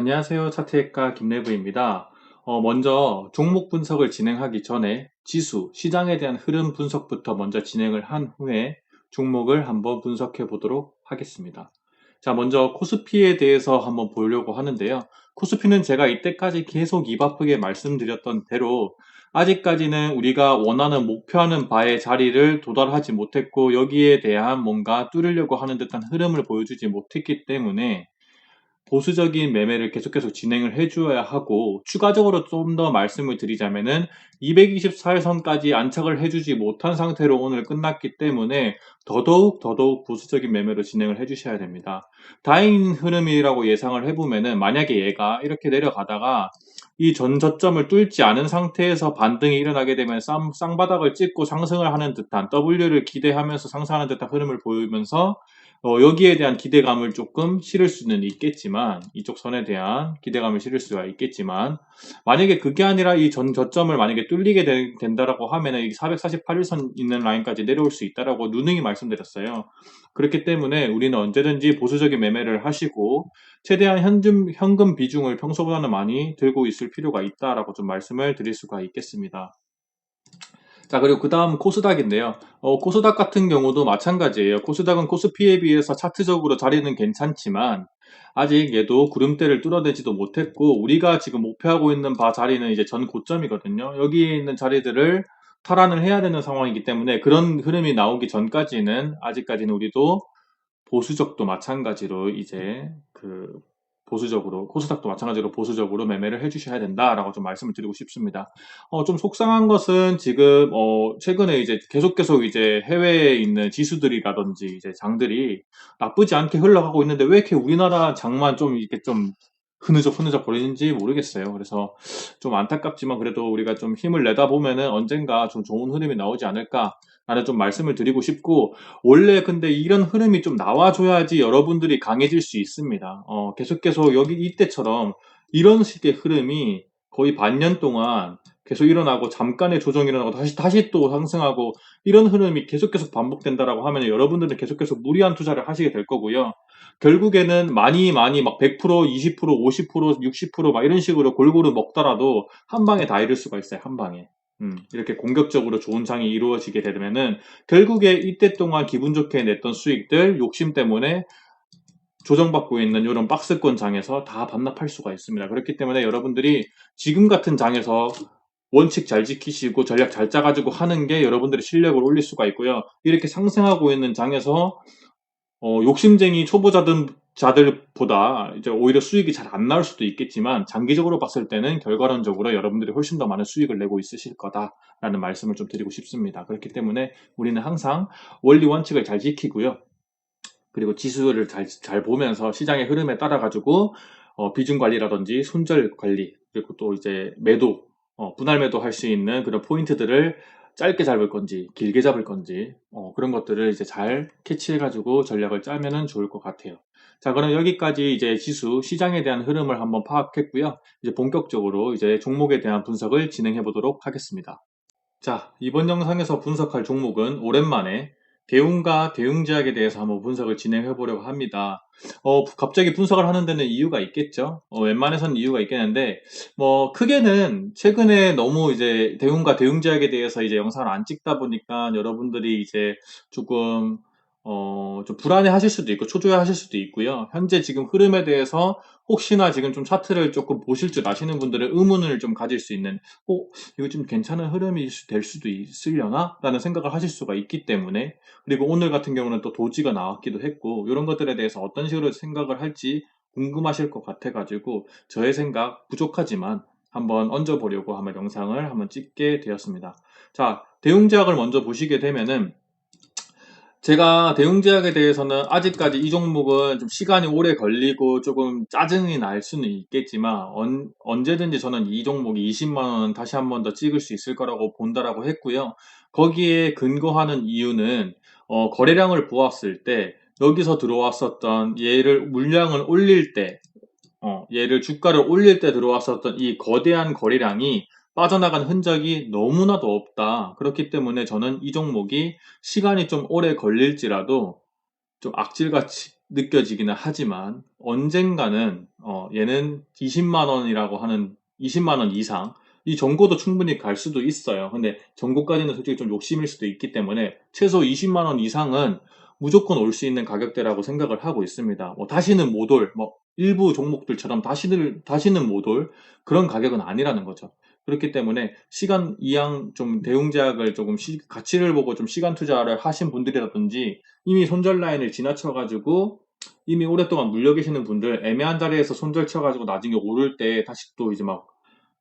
안녕하세요. 차트액가 김래부입니다. 먼저 종목 분석을 진행하기 전에 지수, 시장에 대한 흐름 분석부터 먼저 진행을 한 후에 종목을 한번 분석해 보도록 하겠습니다. 자, 먼저 코스피에 대해서 한번 보려고 하는데요. 코스피는 제가 이때까지 계속 입 아프게 말씀드렸던 대로 아직까지는 우리가 원하는 목표하는 바의 자리를 도달하지 못했고 여기에 대한 뭔가 뚫으려고 하는 듯한 흐름을 보여주지 못했기 때문에 보수적인 매매를 계속해서 진행을 해줘야 하고, 추가적으로 좀 더 말씀을 드리자면은 224일선까지 안착을 해주지 못한 상태로 오늘 끝났기 때문에 더더욱 보수적인 매매로 진행을 해주셔야 됩니다. 다행인 흐름이라고 예상을 해보면은, 만약에 얘가 이렇게 내려가다가 이 전 저점을 뚫지 않은 상태에서 반등이 일어나게 되면 쌍바닥을 찍고 상승을 하는 듯한, W를 기대하면서 상승하는 듯한 흐름을 보이면서 여기에 대한 기대감을 조금 실을 수는 있겠지만, 이쪽 선에 대한 기대감을 실을 수가 있겠지만, 만약에 그게 아니라 이 전 저점을 만약에 뚫리게 된다라고 하면은 이 448일선 있는 라인까지 내려올 수 있다라고 누누이 말씀드렸어요. 그렇기 때문에 우리는 언제든지 보수적인 매매를 하시고 최대한 현금 비중을 평소보다는 많이 들고 있을 필요가 있다라고 좀 말씀을 드릴 수가 있겠습니다. 자, 그리고 그 다음 코스닥인데요. 코스닥 같은 경우도 마찬가지예요. 코스닥은 코스피에 비해서 차트적으로 자리는 괜찮지만 아직 얘도 구름대를 뚫어내지도 못했고, 우리가 지금 목표하고 있는 바 자리는 이제 전 고점이거든요. 여기에 있는 자리들을 탈환을 해야 되는 상황이기 때문에 그런 흐름이 나오기 전까지는, 아직까지는 우리도 보수적도 마찬가지로 이제 보수적으로, 코스닥도 마찬가지로 보수적으로 매매를 해주셔야 된다라고 좀 말씀을 드리고 싶습니다. 좀 속상한 것은 지금 최근에 이제 계속 이제 해외에 있는 지수들이라든지 이제 장들이 나쁘지 않게 흘러가고 있는데 왜 이렇게 우리나라 장만 좀 이렇게 좀 흐느적 거리는지 모르겠어요. 그래서 좀 안타깝지만 그래도 우리가 좀 힘을 내다 보면은 언젠가 좀 좋은 흐름이 나오지 않을까 라는 좀 말씀을 드리고 싶고, 원래 근데 이런 흐름이 좀 나와줘야지 여러분들이 강해질 수 있습니다. 계속 여기 이때처럼 이런 식의 흐름이 거의 반년 동안 계속 일어나고 잠깐의 조정이 일어나고 다시 또 상승하고, 이런 흐름이 계속 반복된다라고 하면 여러분들은 계속해서 무리한 투자를 하시게 될 거고요. 결국에는 많이 막 100%, 20%, 50%, 60%막 이런 식으로 골고루 먹더라도 한 방에 다 잃을 수가 있어요. 한 방에. 이렇게 공격적으로 좋은 장이 이루어지게 되면은 결국에 이때 동안 기분 좋게 냈던 수익들 욕심 때문에 조정받고 있는 이런 박스권 장에서 다 반납할 수가 있습니다. 그렇기 때문에 여러분들이 지금 같은 장에서 원칙 잘 지키시고 전략 잘 짜가지고 하는 게 여러분들의 실력을 올릴 수가 있고요. 이렇게 상승하고 있는 장에서 욕심쟁이 초보자들보다 이제 오히려 수익이 잘 안 나올 수도 있겠지만, 장기적으로 봤을 때는 결과론적으로 여러분들이 훨씬 더 많은 수익을 내고 있으실 거다라는 말씀을 좀 드리고 싶습니다. 그렇기 때문에 우리는 항상 원리 원칙을 잘 지키고요. 그리고 지수를 잘 보면서 시장의 흐름에 따라 가지고 비중 관리라든지 손절 관리, 그리고 또 이제 매도, 분할 매도 할 수 있는 그런 포인트들을 짧게 잡을 건지 길게 잡을 건지 그런 것들을 이제 잘 캐치해 가지고 전략을 짜면은 좋을 것 같아요. 자, 그럼 여기까지 이제 지수 시장에 대한 흐름을 한번 파악했고요. 이제 본격적으로 이제 종목에 대한 분석을 진행해 보도록 하겠습니다. 자, 이번 영상에서 분석할 종목은 오랜만에 대웅과 대웅제약에 대해서 한번 분석을 진행해 보려고 합니다. 갑자기 분석을 하는 데는 이유가 있겠죠? 웬만해서는 이유가 있겠는데, 뭐, 크게는 최근에 너무 이제 대웅과 대웅제약에 대해서 이제 영상을 안 찍다 보니까 여러분들이 이제 조금, 좀 불안해 하실 수도 있고, 초조해 하실 수도 있고요. 현재 지금 흐름에 대해서 혹시나 지금 좀 차트를 조금 보실 줄 아시는 분들은 의문을 좀 가질 수 있는, 이거 좀 괜찮은 흐름이 될 수도 있으려나? 라는 생각을 하실 수가 있기 때문에, 그리고 오늘 같은 경우는 또 도지가 나왔기도 했고, 이런 것들에 대해서 어떤 식으로 생각을 할지 궁금하실 것 같아가지고, 저의 생각 부족하지만 한번 얹어보려고 한번 영상을 한번 찍게 되었습니다. 자, 대웅제약을 먼저 보시게 되면은, 제가 대웅제약에 대해서는 아직까지 이 종목은 좀 시간이 오래 걸리고 조금 짜증이 날 수는 있겠지만, 언제든지 저는 이 종목이 20만 원 다시 한 번 더 찍을 수 있을 거라고 본다라고 했고요. 거기에 근거하는 이유는 거래량을 보았을 때 여기서 들어왔었던 얘를 물량을 올릴 때, 얘를 주가를 올릴 때 들어왔었던 이 거대한 거래량이 빠져나간 흔적이 너무나도 없다. 그렇기 때문에 저는 이 종목이 시간이 좀 오래 걸릴지라도 좀 느껴지기는 하지만 언젠가는 얘는 20만 원이라고 하는 20만 원 이상 이 정도도 충분히 갈 수도 있어요. 근데 정도까지는 솔직히 좀 욕심일 수도 있기 때문에 최소 20만 원 이상은 무조건 올 수 있는 가격대라고 생각을 하고 있습니다. 뭐 다시는 못 올, 뭐 일부 종목들처럼 다시는 못 올 그런 가격은 아니라는 거죠. 그렇기 때문에 시간 이양 좀 대웅제약을 조금 가치를 보고 좀 시간 투자를 하신 분들이라든지 이미 손절 라인을 지나쳐가지고 이미 오랫동안 물려 계시는 분들 애매한 자리에서 손절 쳐가지고 나중에 오를 때 다시 또 이제 막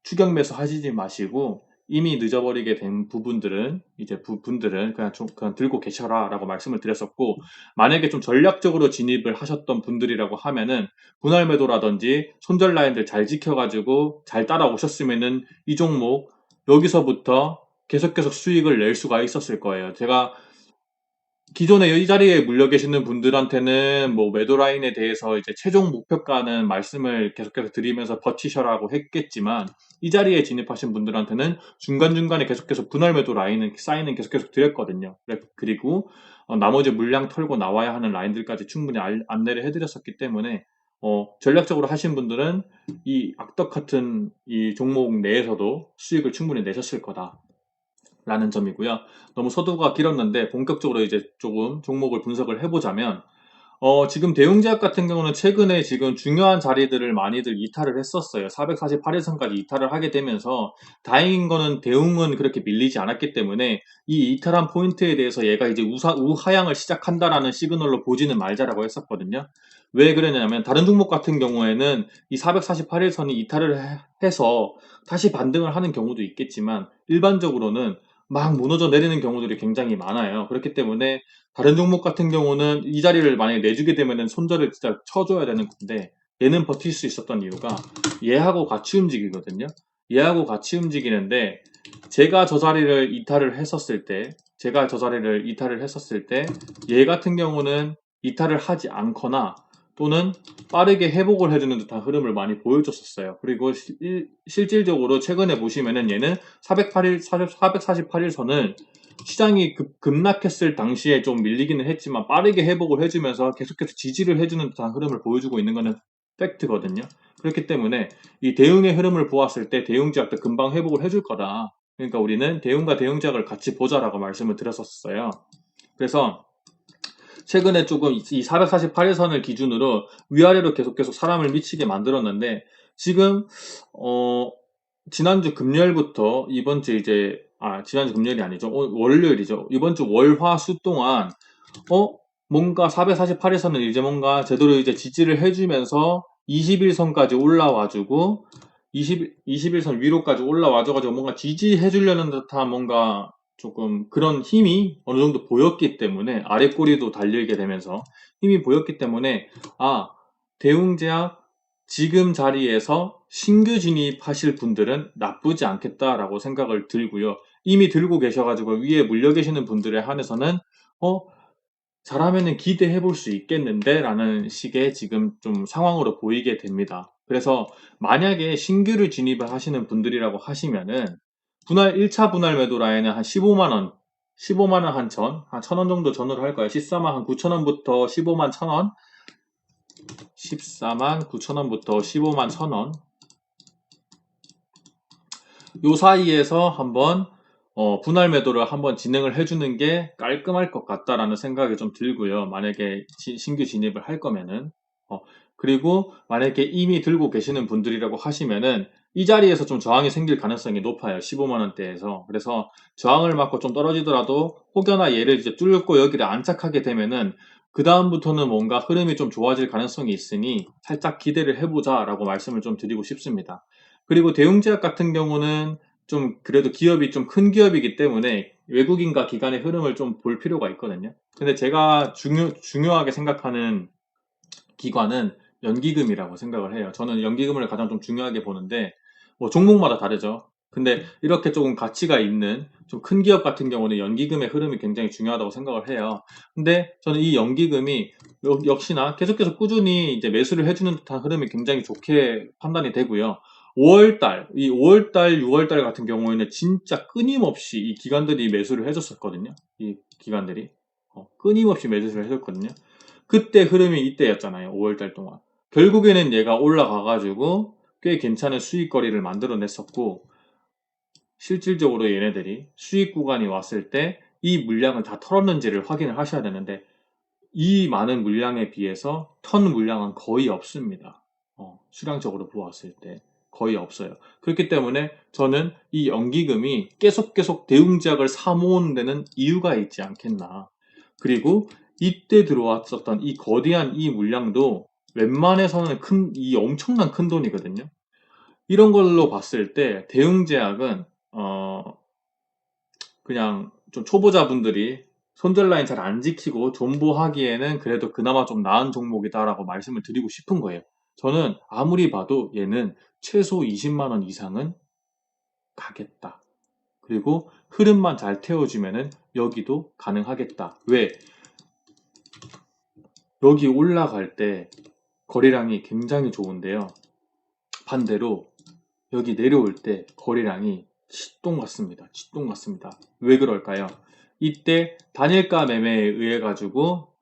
추격 매수 하시지 마시고 이미 늦어버리게 된 부분들은 이제 분들은 그냥 좀 그냥 들고 계셔라라고 말씀을 드렸었고 만약에 좀 전략적으로 진입을 하셨던 분들이라고 하면은 분할 매도라든지 손절 라인들 잘 지켜가지고 잘 따라오셨으면은 이 종목 여기서부터 계속 수익을 낼 수가 있었을 거예요. 제가 기존에 이 자리에 물려 계시는 분들한테는 뭐 매도 라인에 대해서 이제 최종 목표가는 말씀을 계속해서 드리면서 버티셔라고 했겠지만 이 자리에 진입하신 분들한테는 중간중간에 계속해서 분할 매도 라인은 사인은 계속 드렸거든요. 그리고 나머지 물량 털고 나와야 하는 라인들까지 충분히 안내를 해드렸었기 때문에 전략적으로 하신 분들은 이 악덕 같은 이 종목 내에서도 수익을 충분히 내셨을 거다. 라는 점이고요. 너무 서두가 길었는데 본격적으로 이제 조금 종목을 분석을 해보자면 지금 대웅제약 같은 경우는 최근에 지금 중요한 자리들을 많이들 이탈을 했었어요. 448일선까지 이탈을 하게 되면서 다행인 거는 대웅은 그렇게 밀리지 않았기 때문에 이 이탈한 포인트에 대해서 얘가 이제 우하향을 시작한다라는 시그널로 보지는 말자라고 했었거든요. 왜 그러냐면 다른 종목 같은 경우에는 이 448일선이 이탈을 해서 다시 반등을 하는 경우도 있겠지만 일반적으로는 막 무너져 내리는 경우들이 굉장히 많아요. 그렇기 때문에 다른 종목 같은 경우는 이 자리를 만약에 내주게 되면은 손절을 진짜 쳐줘야 되는 건데 얘는 버틸 수 있었던 이유가 얘하고 같이 움직이거든요. 얘하고 같이 움직이는데 제가 저 자리를 이탈을 했었을 때 얘 같은 경우는 이탈을 하지 않거나 또는 빠르게 회복을 해주는 듯한 흐름을 많이 보여줬었어요. 그리고 실질적으로 최근에 보시면은 얘는 448일선을 시장이 급락했을 당시에 좀 밀리기는 했지만 빠르게 회복을 해주면서 계속해서 지지를 해주는 듯한 흐름을 보여주고 있는 것은 팩트거든요. 그렇기 때문에 이 대응의 흐름을 보았을 때 대응제약도 금방 회복을 해줄 거다. 그러니까 우리는 대응과 대응제약을 같이 보자라고 말씀을 드렸었어요. 그래서 최근에 조금 이 448일선을 기준으로 위아래로 계속 사람을 미치게 만들었는데 지금 지난주 금요일부터 이번 주 이제 지난주 금요일이 아니죠. 월요일이죠. 이번 주 월화수 동안 어 뭔가 448일선은 이제 뭔가 제대로 이제 지지를 해주면서 21선까지 올라와주고 21선 위로까지 올라와줘가지고 뭔가 지지해주려는 듯한 뭔가 조금 그런 힘이 어느 정도 보였기 때문에 아래 꼬리도 달리게 되면서 힘이 보였기 때문에 대웅제약 지금 자리에서 신규 진입하실 분들은 나쁘지 않겠다라고 생각을 들고요. 이미 들고 계셔가지고 위에 물려 계시는 분들에 한해서는 잘하면은 기대해 볼 수 있겠는데 라는 식의 지금 좀 상황으로 보이게 됩니다. 그래서 만약에 신규를 진입을 하시는 분들이라고 하시면은 1차 분할 매도 라인은 한 15만원, 15만원 한 1000원 정도 전후로 할 거예요. 14만 한 9천원부터 15만 1000원, 14만 9천원부터 15만 1000원, 요 사이에서 한번 분할 매도를 한번 진행을 해주는 게 깔끔할 것 같다라는 생각이 좀 들고요. 만약에 신규 진입을 할 거면은 그리고 만약에 이미 들고 계시는 분들이라고 하시면은 이 자리에서 좀 저항이 생길 가능성이 높아요. 15만 원대에서. 그래서 저항을 맞고 좀 떨어지더라도 혹여나 얘를 이제 뚫고 여기를 안착하게 되면은 그 다음부터는 뭔가 흐름이 좀 좋아질 가능성이 있으니 살짝 기대를 해보자라고 말씀을 좀 드리고 싶습니다. 그리고 대웅제약 같은 경우는 좀 그래도 기업이 좀 큰 기업이기 때문에 외국인과 기관의 흐름을 좀 볼 필요가 있거든요. 근데 제가 중요하게 생각하는 기관은 연기금이라고 생각을 해요. 저는 연기금을 가장 좀 중요하게 보는데 뭐 종목마다 다르죠. 근데 이렇게 조금 가치가 있는 좀 큰 기업 같은 경우는 연기금의 흐름이 굉장히 중요하다고 생각을 해요. 근데 저는 이 연기금이 역시나 계속해서 꾸준히 이제 매수를 해주는 듯한 흐름이 굉장히 좋게 판단이 되고요. 5월달, 6월달 같은 경우에는 진짜 끊임없이 이 기관들이 매수를 해줬었거든요. 이 기관들이 끊임없이 매수를 해줬거든요. 그때 흐름이 이때였잖아요. 5월달 동안. 결국에는 얘가 올라가가지고 꽤 괜찮은 수익거리를 만들어냈었고, 실질적으로 얘네들이 수익 구간이 왔을 때 이 물량을 다 털었는지를 확인을 하셔야 되는데, 이 많은 물량에 비해서 턴 물량은 거의 없습니다. 수량적으로 보았을 때 거의 없어요. 그렇기 때문에 저는 이 연기금이 계속 대웅제약을 사모으는 데는 이유가 있지 않겠나. 그리고 이때 들어왔었던 이 거대한 이 물량도 웬만해서는 이 엄청난 큰 돈이거든요. 이런 걸로 봤을 때 대웅제약은 그냥 좀 초보자분들이 손절 라인 잘 안 지키고 존버하기에는 그래도 그나마 좀 나은 종목이다라고 말씀을 드리고 싶은 거예요. 저는 아무리 봐도 얘는 최소 20만 원 이상은 가겠다. 그리고 흐름만 잘 태워주면은 여기도 가능하겠다. 왜? 여기 올라갈 때 거래량이 굉장히 좋은데요. 반대로 여기 내려올 때 거래량이 치똥 같습니다. 치똥 같습니다. 왜 그럴까요? 이때 단일가 매매에 의해 가지고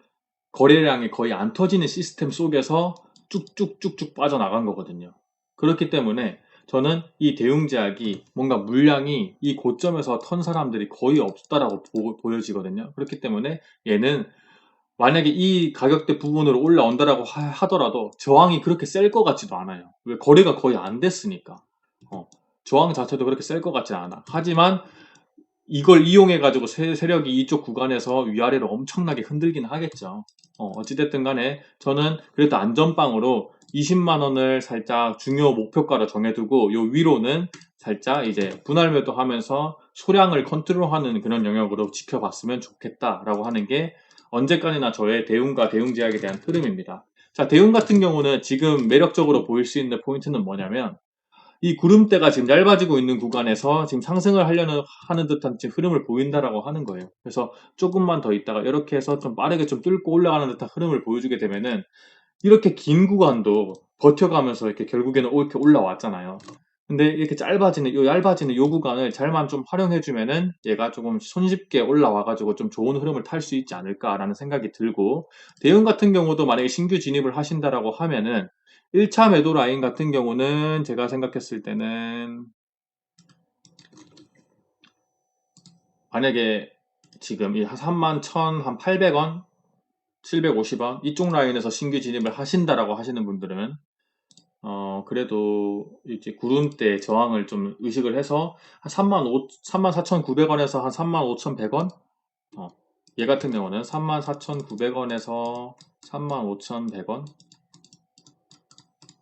거래량이 거의 안 터지는 시스템 속에서 쭉쭉쭉쭉 빠져나간 거거든요. 그렇기 때문에 저는 이 대웅제약이 뭔가 물량이 이 고점에서 턴 사람들이 거의 없다라고 보여지거든요. 그렇기 때문에 얘는 만약에 이 가격대 부분으로 올라온다라고 하더라도 저항이 그렇게 셀 것 같지도 않아요. 왜? 거래가 거의 안 됐으니까. 어, 저항 자체도 그렇게 셀 것 같지 않아. 하지만 이걸 이용해가지고 세력이 이쪽 구간에서 위아래로 엄청나게 흔들긴 하겠죠. 어찌됐든 간에 저는 그래도 안전빵으로 20만 원을 살짝 중요 목표가로 정해두고 요 위로는 살짝 이제 분할 매도하면서 소량을 컨트롤하는 그런 영역으로 지켜봤으면 좋겠다라고 하는 게 언제까지나 저의 대웅과 대웅제약에 대한 흐름입니다. 자, 대웅 같은 경우는 지금 매력적으로 보일 수 있는 포인트는 뭐냐면 이 구름대가 지금 얇아지고 있는 구간에서 지금 상승을 하는 듯한 지금 흐름을 보인다라고 하는 거예요. 그래서 조금만 더 있다가 이렇게 해서 좀 빠르게 좀 뚫고 올라가는 듯한 흐름을 보여주게 되면은 이렇게 긴 구간도 버텨가면서 이렇게 결국에는 이렇게 올라왔잖아요. 근데 이렇게 얇아지는 요 구간을 잘만 좀 활용해주면은 얘가 조금 손쉽게 올라와가지고 좀 좋은 흐름을 탈 수 있지 않을까라는 생각이 들고, 대응 같은 경우도 만약에 신규 진입을 하신다라고 하면은 1차 매도 라인 같은 경우는 제가 생각했을 때는 만약에 지금 이 31,800원, 750원 이쪽 라인에서 신규 진입을 하신다라고 하시는 분들은 그래도 이제 구름대 저항을 좀 의식을 해서 한 34,900원에서 한 35,100원? 얘 같은 경우는 34,900원에서 35,100원?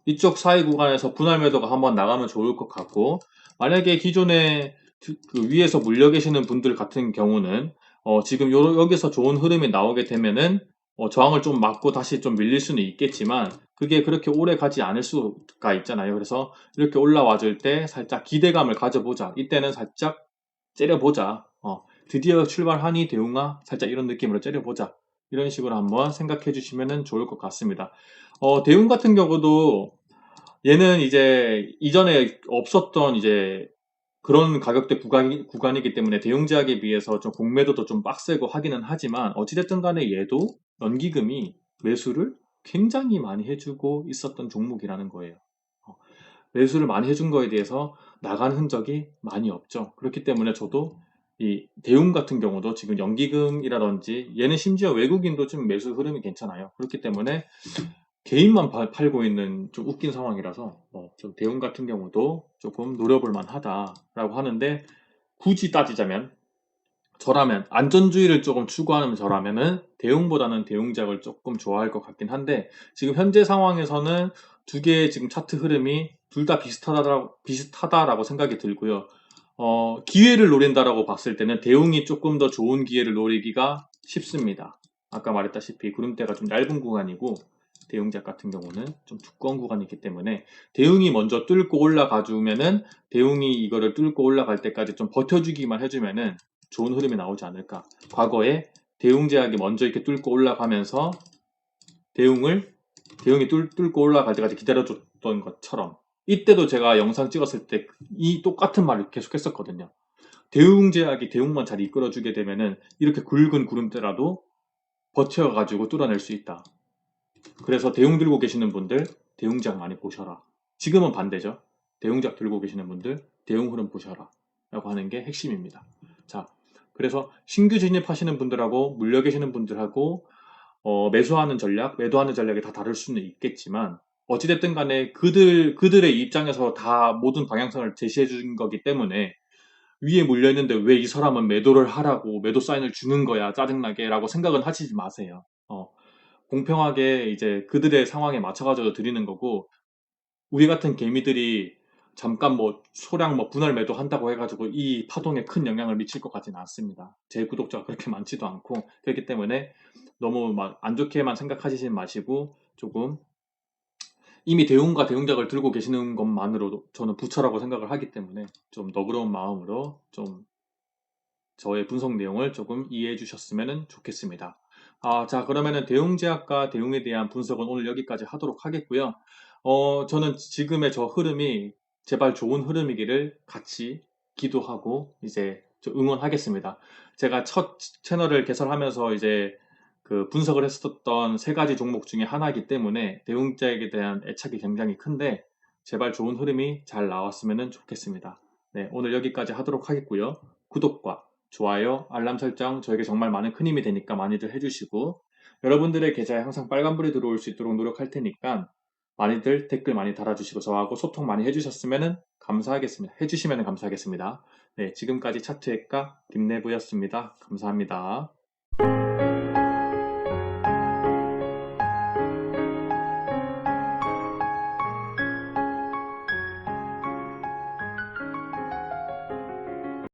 이쪽 사이 구간에서 분할 매도가 한번 나가면 좋을 것 같고, 만약에 기존에 그 위에서 물려 계시는 분들 같은 경우는 지금 여기서 좋은 흐름이 나오게 되면은 저항을 좀 맞고 다시 좀 밀릴 수는 있겠지만 그게 그렇게 오래 가지 않을 수가 있잖아요. 그래서 이렇게 올라와 줄 때 살짝 기대감을 가져보자. 이때는 살짝 째려보자. 드디어 출발하니 대웅아, 살짝 이런 느낌으로 째려보자. 이런 식으로 한번 생각해 주시면 좋을 것 같습니다. 대웅 같은 경우도 얘는 이제 이전에 없었던 이제 그런 가격대 구간이기 때문에 대웅제약에 비해서 좀 공매도도 좀 빡세고 하기는 하지만 어찌됐든 간에 얘도 연기금이 매수를 굉장히 많이 해주고 있었던 종목이라는 거예요. 어, 매수를 많이 해준 거에 대해서 나간 흔적이 많이 없죠. 그렇기 때문에 저도 이 대웅 같은 경우도 지금 연기금이라든지 얘는 심지어 외국인도 좀 매수 흐름이 괜찮아요. 그렇기 때문에 개인만 팔고 있는 좀 웃긴 상황이라서 좀 대웅 같은 경우도 조금 노려볼 만하다라고 하는데, 굳이 따지자면 저라면 안전주의를 조금 추구하는 저라면은 대웅보다는 대웅작을 조금 좋아할 것 같긴 한데, 지금 현재 상황에서는 두 개의 지금 차트 흐름이 둘 다 비슷하다라고 생각이 들고요. 기회를 노린다라고 봤을 때는 대웅이 조금 더 좋은 기회를 노리기가 쉽습니다. 아까 말했다시피 구름대가 좀 얇은 구간이고 대웅작 같은 경우는 좀 두꺼운 구간이기 때문에 대웅이 먼저 뚫고 올라가 주면은 대웅이 이거를 뚫고 올라갈 때까지 좀 버텨주기만 해주면은 좋은 흐름이 나오지 않을까. 과거에 대웅제약이 먼저 이렇게 뚫고 올라가면서 대웅이 뚫고 올라갈 때까지 기다려줬던 것처럼, 이때도 제가 영상 찍었을 때 이 똑같은 말을 계속 했었거든요. 대웅제약이 대웅만 잘 이끌어주게 되면은 이렇게 굵은 구름대라도 버텨가지고 뚫어낼 수 있다. 그래서 대웅 들고 계시는 분들 대웅작 많이 보셔라. 지금은 반대죠. 대웅작 들고 계시는 분들 대웅 흐름 보셔라 라고 하는 게 핵심입니다. 자, 그래서 신규 진입하시는 분들하고 물려 계시는 분들하고 매수하는 전략, 매도하는 전략이 다 다를 수는 있겠지만 어찌됐든 간에 그들의 입장에서 다 모든 방향성을 제시해 준 거기 때문에 위에 물려 있는데 왜 이 사람은 매도를 하라고 매도 사인을 주는 거야 짜증나게 라고 생각은 하시지 마세요. 공평하게 이제 그들의 상황에 맞춰가지고 드리는 거고 우리 같은 개미들이 잠깐 뭐 소량 뭐 분할 매도한다고 해가지고 이 파동에 큰 영향을 미칠 것 같지는 않습니다. 제 구독자가 그렇게 많지도 않고 그렇기 때문에 너무 막 안 좋게만 생각하시지 마시고 조금 이미 대웅과 대웅작을 들고 계시는 것만으로도 저는 부처라고 생각을 하기 때문에 좀 너그러운 마음으로 좀 저의 분석 내용을 조금 이해해 주셨으면 좋겠습니다. 자, 그러면은 대웅제약과 대웅에 대한 분석은 오늘 여기까지 하도록 하겠고요. 저는 지금의 저 흐름이 제발 좋은 흐름이기를 같이 기도하고 이제 응원하겠습니다. 제가 첫 채널을 개설하면서 이제 그 분석을 했었던 세 가지 종목 중에 하나이기 때문에 대웅제약에 대한 애착이 굉장히 큰데 제발 좋은 흐름이 잘 나왔으면 좋겠습니다. 네, 오늘 여기까지 하도록 하겠고요. 구독과 좋아요, 알람 설정 저에게 정말 많은 큰 힘이 되니까 많이들 해주시고 여러분들의 계좌에 항상 빨간불이 들어올 수 있도록 노력할 테니까 많이들 댓글 많이 달아주시고 저하고 소통 많이 해주셨으면 감사하겠습니다. 해주시면 감사하겠습니다. 네, 지금까지 차트액과 김내부였습니다. 감사합니다.